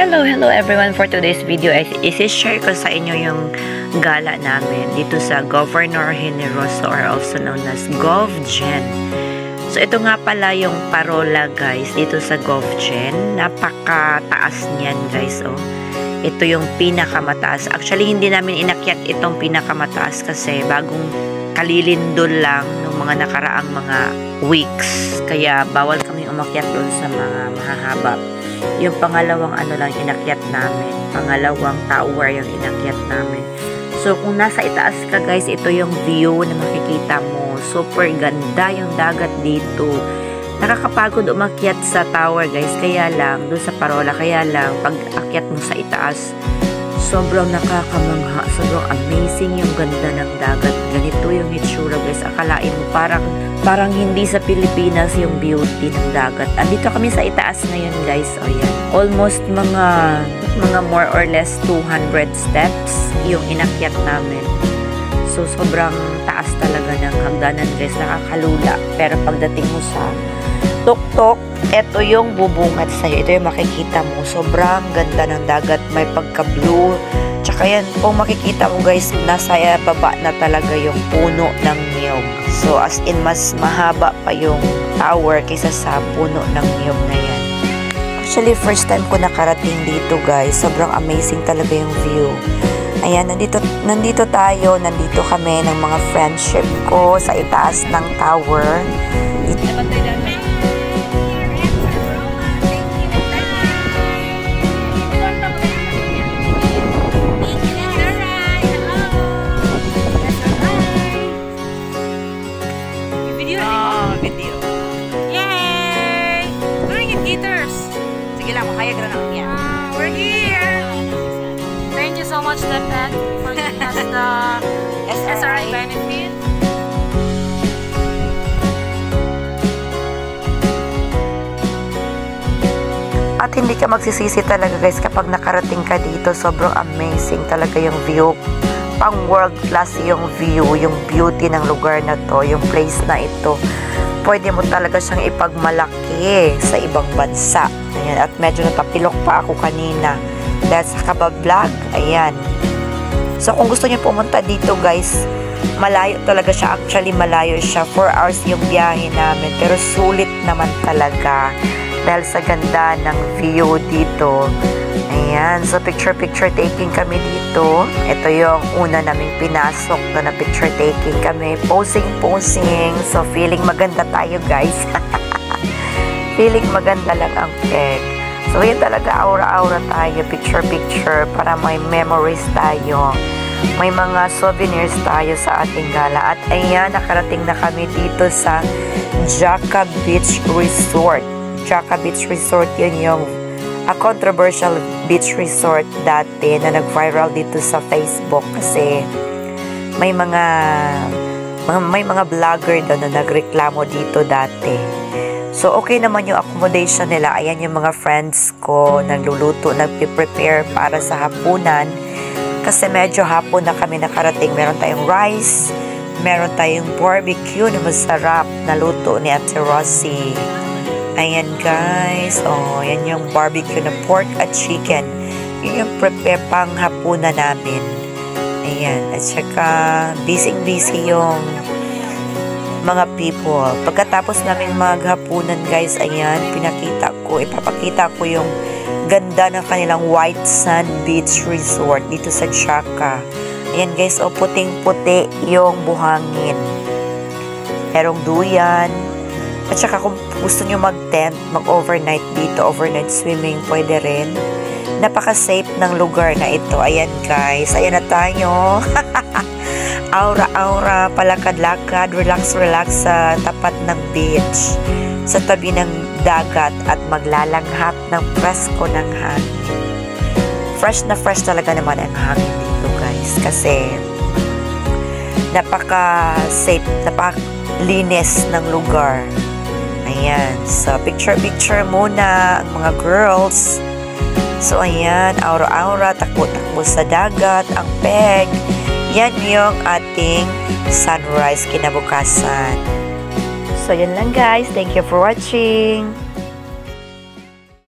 Hello everyone. For today's video ay isi-share ko sa inyo yung gala namin dito sa Governor Generoso or also known as GovGen. So ito nga pala yung parola guys dito sa GovGen. Napakataas niyan guys oh. Ito yung pinakamataas. Actually hindi namin inakyat itong pinakamataas kasi bagong kalilindol lang ng mga nakaraang mga weeks. Kaya bawal kami umakyat doon sa mga mahahaba. Yung pangalawang ano lang inakyat namin. Pangalawang tower yung inakyat namin. So, kung nasa itaas ka guys, ito yung view na makikita mo. Super ganda yung dagat dito. Nakakapagod umakyat sa tower guys. Kaya lang, doon sa parola, kaya lang, pag akyat mo sa itaas, sobrang nakakamangha. Sobrang amazing yung ganda ng dagat. Ganito yung itsura guys. Akalain mo parang hindi sa Pilipinas yung beauty ng dagat. Andito kami sa itaas ngayon guys. O yan. Almost mga more or less 200 steps yung inakyat namin. So sobrang taas talaga ng hagdanan guys. Nakakalula. Pero pagdating mo sa tuktok, ito yung bubungat sa'yo. Ito yung makikita mo. Sobrang ganda ng dagat. May pagka-blue. Tsaka yan, kung makikita mo guys, nasa baba na talaga yung puno ng niyog. So, as in, mas mahaba pa yung tower kaysa sa puno ng niyog na yan. Actually, first time ko nakarating dito guys. Sobrang amazing talaga yung view. Ayan, nandito tayo. Nandito kami ng mga friendship ko sa itaas ng tower. Video. Yay! We're in guitars. Sige lang, makaya ka na lang. Yeah. We're here. Thank you so much, Lepet, for giving us the SRI benefit. At hindi ka magsisisi talaga guys kapag nakarating ka dito. Sobrang amazing talaga yung view. Pang world class yung view, yung beauty ng lugar na to, yung place na ito. Pwede mo talaga siyang ipagmalaki sa ibang bansa. Ayan, at medyo natapilok pa ako kanina dahil sa kabablog. Ayan. So kung gusto niyo pumunta dito guys, malayo talaga siya. Actually malayo siya. 4 hours yung biyahe namin. Pero sulit naman talaga dahil sa ganda ng view dito. Ayan. So picture taking kami dito. Ito yung una naming pinasok na picture taking kami. Posing. So feeling maganda tayo guys. Feeling maganda lang ang peg. So yun talaga aura-aura tayo. Picture para may memories tayo. May mga souvenirs tayo sa ating gala. At ayan, nakarating na kami dito sa Jaca Beach Resort. Jaca Beach Resort, yun yung a controversial beach resort dati na nag-viral dito sa Facebook kasi may mga vlogger daw na nagreklamo dito dati. So okay naman yung accommodation nila. Ayan yung mga friends ko nagluluto, nagpe-prepare para sa hapunan kasi medyo hapon na kami nakarating. Meron tayong rice, meron tayong barbecue na masarap na luto ni Ate Rosie. Ayan guys, oh, yan yung barbecue na pork at chicken. Yun yung prepare pang hapunan namin. Ayan, at saka busy yung mga people. Pagkatapos namin maghapunan guys, ayan, ipapakita ko yung ganda ng kanilang White Sand Beach Resort dito sa Jaca. Ayan guys, oh, puting-puti yung buhangin. Merong duyan. At saka kung gusto nyo mag-tent, mag-overnight dito, overnight swimming, pwede rin. Napaka-safe ng lugar na ito. Ayan guys, ayan na tayo. Aura-aura, palakad-lakad, relax sa tapat ng beach. Sa tabi ng dagat at maglalanghap ng presko ng hangin. Fresh na fresh talaga naman ang hangin dito guys. Kasi napaka-safe, napaka-linis ng lugar. Ayan. So, picture muna ang mga girls. So, ayan. Aura-aura. Takbo-takbo sa dagat. Ang peg. Yan yung ating sunrise kinabukasan. So, yun lang guys. Thank you for watching.